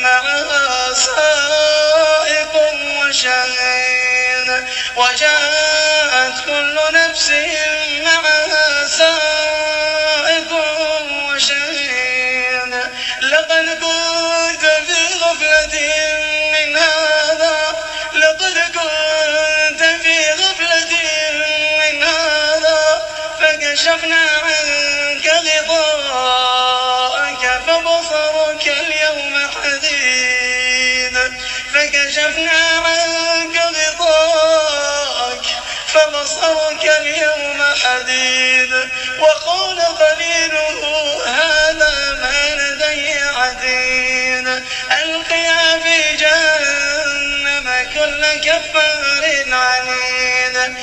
معها سائق وشهيد وجاءت كل نفس معها سائق وشهيد لقد كنت في غفلة من هذا فكشفنا عنك غطاءك فبصرك اليوم حديد وقال قرينه هذا ما لدي عتيد ألقيا في جهنم كل كفار عنيد